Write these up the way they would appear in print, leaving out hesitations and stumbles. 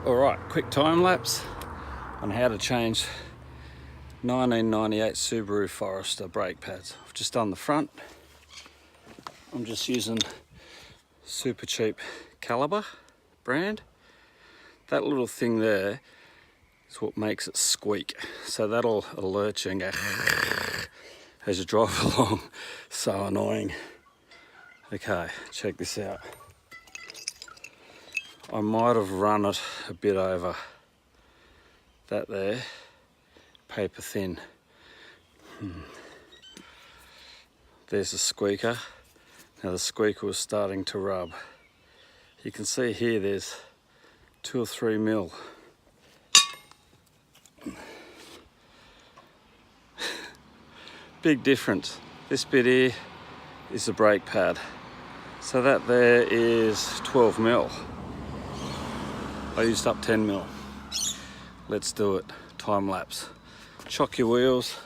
Alright, quick time lapse on how to change 1998 Subaru Forester brake pads. I've just done the front. I'm just using super cheap Caliber brand. That little thing there is what makes it squeak. So that'll alert you and go as you drive along. So annoying. Okay, check this out. I might have run it a bit over that there, paper thin. There's the squeaker. Now the squeaker was starting to rub. You can see here there's 2 or 3 mil. Big difference. This bit here is the brake pad. So that there is 12 mil. I used up 10 mil. Let's do it. Time lapse. Chock your wheels.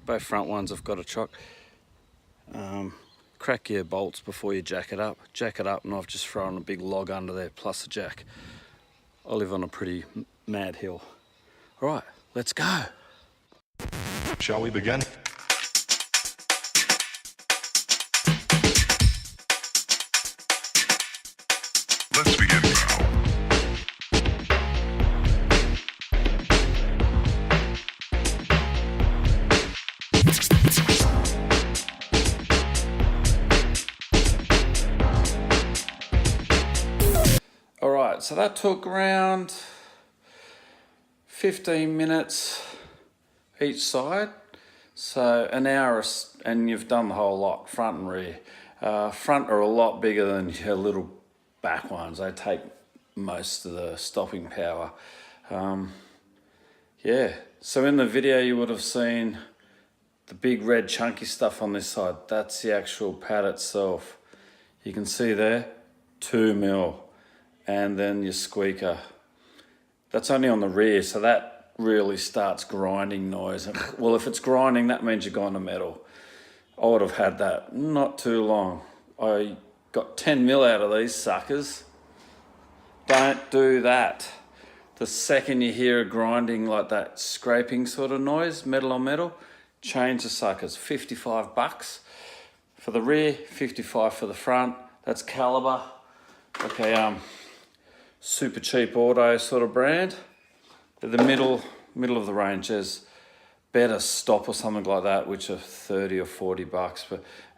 Both front ones have got a chock. Crack your bolts before you jack it up. Jack it up, and I've just thrown a big log under there plus a jack. I live on a pretty mad hill. All right, let's go. Shall we begin? Let's begin now. All right, so that took around 15 minutes each side. So an hour, and you've done the whole lot, front and rear. Front are a lot bigger than your little back ones. They take most of the stopping power. Yeah, so in the video you would have seen the big red chunky stuff on this side. That's the actual pad itself. You can see there, 2 mil. And then your squeaker. That's only on the rear, so that really starts grinding noise. Well, if it's grinding, that means you're going to metal. I would have had that not too long. I got 10 mil out of these suckers. Don't do that. The second you hear a grinding like that, scraping sort of noise, metal on metal, change the suckers. 55 bucks for the rear, 55 for the front. That's Caliber. Okay, super cheap auto sort of brand. They're the middle of the range. There's Better Stop or something like that, which are 30 or 40 bucks,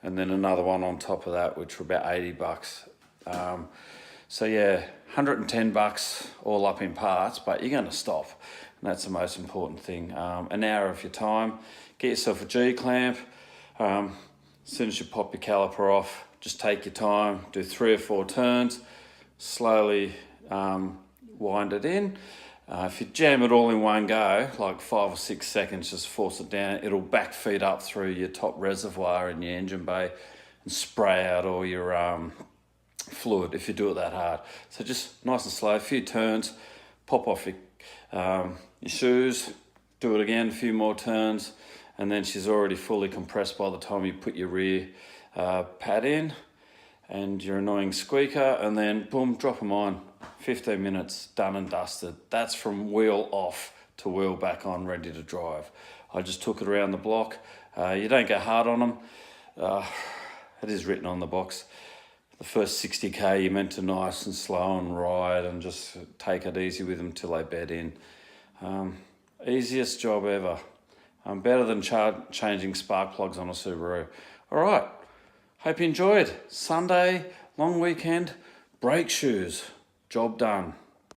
and then another one on top of that, which were about 80 bucks. So yeah, 110 bucks all up in parts, but you're gonna stop, and that's the most important thing. An hour of your time, get yourself a G-clamp. As soon as you pop your caliper off, just take your time, do 3 or 4 turns, slowly wind it in. If you jam it all in one go, like 5 or 6 seconds, just force it down, it'll back feed up through your top reservoir in your engine bay and spray out all your fluid if you do it that hard. So just nice and slow, a few turns, pop off your shoes, do it again, a few more turns, and then she's already fully compressed by the time you put your rear pad in and your annoying squeaker, and then boom, drop them on. 15 minutes, done and dusted. That's from wheel off to wheel back on, ready to drive. I just took it around the block. You don't go hard on them. It is written on the box. The first 60k you're meant to nice and slow and ride and just take it easy with them till they bed in. Easiest job ever. Better than changing spark plugs on a Subaru. All right, hope you enjoyed. Sunday, long weekend, brake shoes. Job done.